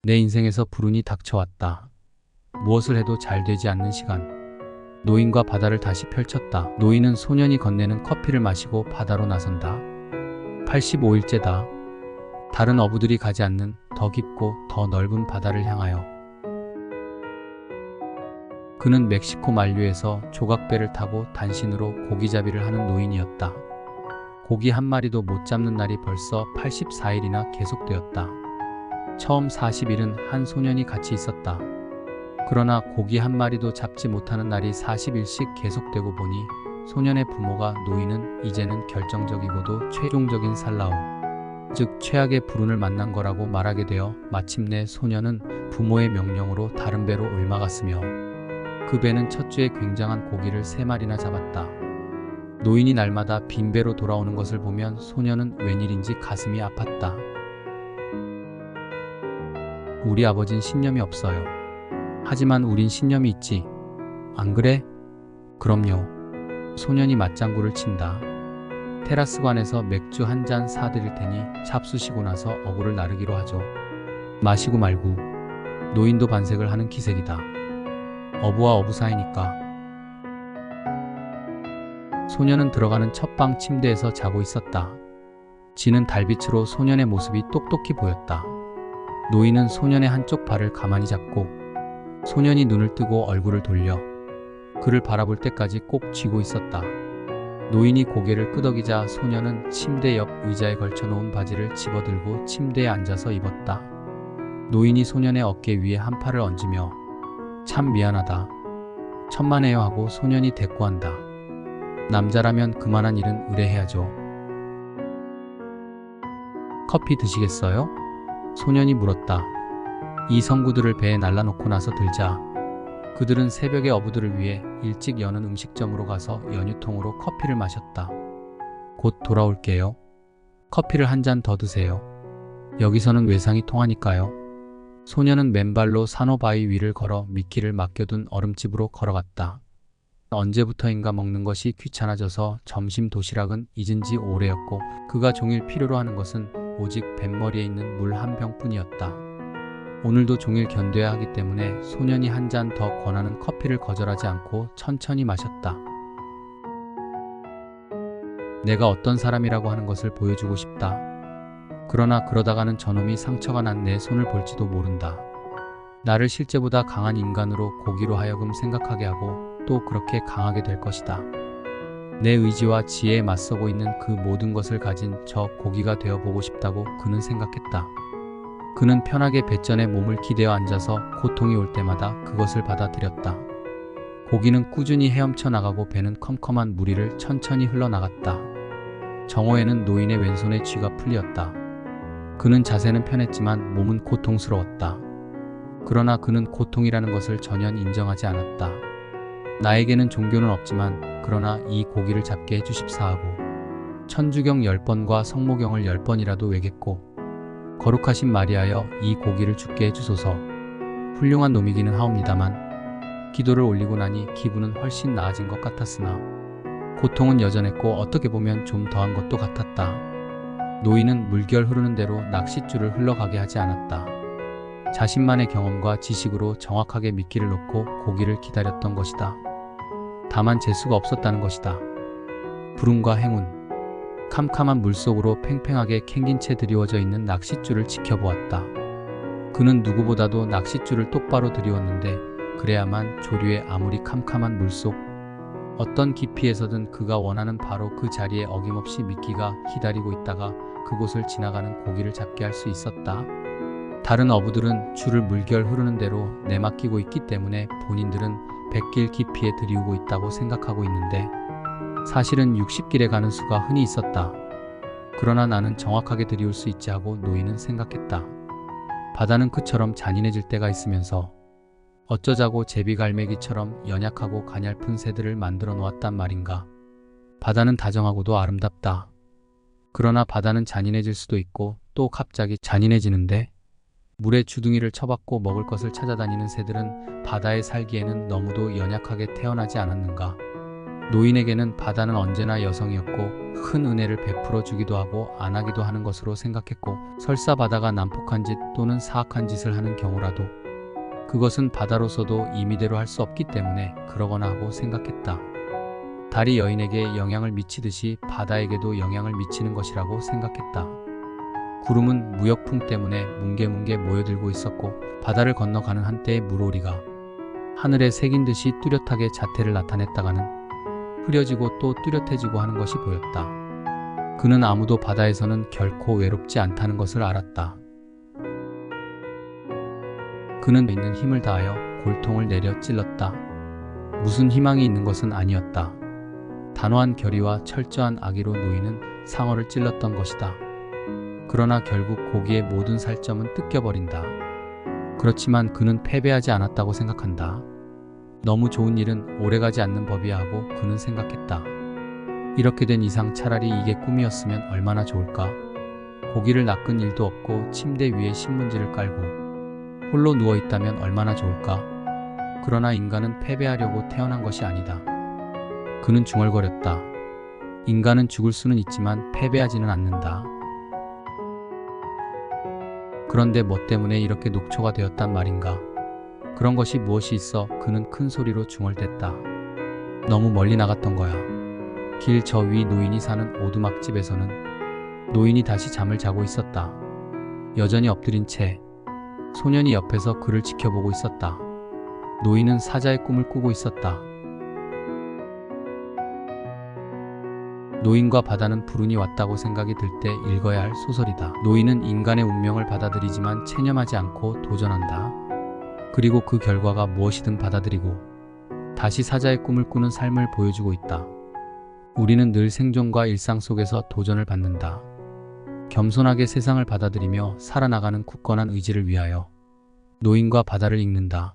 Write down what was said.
내 인생에서 불운이 닥쳐왔다. 무엇을 해도 잘 되지 않는 시간. 노인과 바다를 다시 펼쳤다. 노인은 소년이 건네는 커피를 마시고 바다로 나선다. 85일째다. 다른 어부들이 가지 않는 더 깊고 더 넓은 바다를 향하여. 그는 멕시코 만류에서 조각배를 타고 단신으로 고기잡이를 하는 노인이었다. 고기 한 마리도 못 잡는 날이 벌써 84일이나 계속되었다. 처음 40일은 한 소년이 같이 있었다. 그러나 고기 한 마리도 잡지 못하는 날이 40일씩 계속되고 보니 소년의 부모가 노인은 이제는 결정적이고도 최종적인 살라움, 즉 최악의 불운을 만난 거라고 말하게 되어 마침내 소년은 부모의 명령으로 다른 배로 옮아갔으며 그 배는 첫 주에 굉장한 고기를 3마리나 잡았다. 노인이 날마다 빈 배로 돌아오는 것을 보면 소년은 웬일인지 가슴이 아팠다. 우리 아버진 신념이 없어요. 하지만 우린 신념이 있지. 안 그래? 그럼요. 소년이 맞장구를 친다. 테라스관에서 맥주 한 잔 사드릴 테니 잡수시고 나서 어구를 나르기로 하죠. 마시고 말고. 노인도 반색을 하는 기색이다. 어부와 어부 사이니까. 소년은 들어가는 첫방 침대에서 자고 있었다. 지는 달빛으로 소년의 모습이 똑똑히 보였다. 노인은 소년의 한쪽 발을 가만히 잡고 소년이 눈을 뜨고 얼굴을 돌려 그를 바라볼 때까지 꼭 쥐고 있었다. 노인이 고개를 끄덕이자 소년은 침대 옆 의자에 걸쳐놓은 바지를 집어들고 침대에 앉아서 입었다. 노인이 소년의 어깨 위에 한 팔을 얹으며 참 미안하다. 천만에요 하고 소년이 대꾸한다. 남자라면 그만한 일은 의뢰해야죠. 커피 드시겠어요? 소년이 물었다. 이 성구들을 배에 날라놓고 나서 들자 그들은 새벽에 어부들을 위해 일찍 여는 음식점으로 가서 연유통으로 커피를 마셨다. 곧 돌아올게요. 커피를 한 잔 더 드세요. 여기서는 외상이 통하니까요. 소년은 맨발로 산호바위 위를 걸어 미끼를 맡겨둔 얼음집으로 걸어갔다. 언제부터인가 먹는 것이 귀찮아져서 점심 도시락은 잊은 지 오래였고 그가 종일 필요로 하는 것은 오직 뱃머리에 있는 물 한 병뿐이었다. 오늘도 종일 견뎌야 하기 때문에 소년이 한 잔 더 권하는 커피를 거절하지 않고 천천히 마셨다. 내가 어떤 사람이라고 하는 것을 보여주고 싶다. 그러나 그러다가는 저놈이 상처가 난 내 손을 볼지도 모른다. 나를 실제보다 강한 인간으로 고기로 하여금 생각하게 하고 또 그렇게 강하게 될 것이다. 내 의지와 지혜에 맞서고 있는 그 모든 것을 가진 저 고기가 되어보고 싶다고 그는 생각했다. 그는 편하게 뱃전에 몸을 기대어 앉아서 고통이 올 때마다 그것을 받아들였다. 고기는 꾸준히 헤엄쳐 나가고 배는 컴컴한 무리를 천천히 흘러나갔다. 정오에는 노인의 왼손에 쥐가 풀렸다. 그는 자세는 편했지만 몸은 고통스러웠다. 그러나 그는 고통이라는 것을 전혀 인정하지 않았다. 나에게는 종교는 없지만 그러나 이 고기를 잡게 해주십사 하고 천주경 10번과 성모경을 10번이라도 외겠고 거룩하신 마리아여 이 고기를 죽게 해주소서. 훌륭한 놈이기는 하옵니다만 기도를 올리고 나니 기분은 훨씬 나아진 것 같았으나 고통은 여전했고 어떻게 보면 좀 더한 것도 같았다. 노인은 물결 흐르는 대로 낚싯줄을 흘러가게 하지 않았다. 자신만의 경험과 지식으로 정확하게 미끼를 놓고 고기를 기다렸던 것이다. 다만 재수가 없었다는 것이다. 불운과 행운, 캄캄한 물속으로 팽팽하게 캥긴 채 드리워져 있는 낚싯줄을 지켜보았다. 그는 누구보다도 낚싯줄을 똑바로 드리웠는데 그래야만 조류의 아무리 캄캄한 물속 어떤 깊이에서든 그가 원하는 바로 그 자리에 어김없이 미끼가 기다리고 있다가 그곳을 지나가는 고기를 잡게 할 수 있었다. 다른 어부들은 줄을 물결 흐르는 대로 내맡기고 있기 때문에 본인들은 100길 깊이에 들이우고 있다고 생각하고 있는데 사실은 60길에 가는 수가 흔히 있었다. 그러나 나는 정확하게 들이울 수 있지 하고 노인은 생각했다. 바다는 그처럼 잔인해질 때가 있으면서 어쩌자고 제비갈매기처럼 연약하고 가냘픈 새들을 만들어 놓았단 말인가. 바다는 다정하고도 아름답다. 그러나 바다는 잔인해질 수도 있고 또 갑자기 잔인해지는데 물에 주둥이를 쳐박고 먹을 것을 찾아다니는 새들은 바다에 살기에는 너무도 연약하게 태어나지 않았는가. 노인에게는 바다는 언제나 여성이었고 큰 은혜를 베풀어 주기도 하고 안 하기도 하는 것으로 생각했고, 설사 바다가 난폭한 짓 또는 사악한 짓을 하는 경우라도 그것은 바다로서도 임의대로 할 수 없기 때문에 그러거나 하고 생각했다. 달이 여인에게 영향을 미치듯이 바다에게도 영향을 미치는 것이라고 생각했다. 구름은 무역풍 때문에 뭉게뭉게 모여들고 있었고, 바다를 건너가는 한때의 물오리가 하늘에 새긴 듯이 뚜렷하게 자태를 나타냈다가는 흐려지고 또 뚜렷해지고 하는 것이 보였다. 그는 아무도 바다에서는 결코 외롭지 않다는 것을 알았다. 그는 있는 힘을 다하여 골통을 내려 찔렀다. 무슨 희망이 있는 것은 아니었다. 단호한 결의와 철저한 악의로 노인은 상어를 찔렀던 것이다. 그러나 결국 고기의 모든 살점은 뜯겨버린다. 그렇지만 그는 패배하지 않았다고 생각한다. 너무 좋은 일은 오래가지 않는 법이야 하고 그는 생각했다. 이렇게 된 이상 차라리 이게 꿈이었으면 얼마나 좋을까? 고기를 낚은 일도 없고 침대 위에 신문지를 깔고 홀로 누워있다면 얼마나 좋을까? 그러나 인간은 패배하려고 태어난 것이 아니다. 그는 중얼거렸다. 인간은 죽을 수는 있지만 패배하지는 않는다. 그런데 뭐 때문에 이렇게 녹초가 되었단 말인가? 그런 것이 무엇이 있어? 그는 큰 소리로 중얼댔다. 너무 멀리 나갔던 거야. 길 저 위 노인이 사는 오두막집에서는 노인이 다시 잠을 자고 있었다. 여전히 엎드린 채 소년이 옆에서 그를 지켜보고 있었다. 노인은 사자의 꿈을 꾸고 있었다. 노인과 바다는 불운이 왔다고 생각이 들 때 읽어야 할 소설이다. 노인은 인간의 운명을 받아들이지만 체념하지 않고 도전한다. 그리고 그 결과가 무엇이든 받아들이고 다시 사자의 꿈을 꾸는 삶을 보여주고 있다. 우리는 늘 생존과 일상 속에서 도전을 받는다. 겸손하게 세상을 받아들이며 살아나가는 굳건한 의지를 위하여 노인과 바다를 읽는다.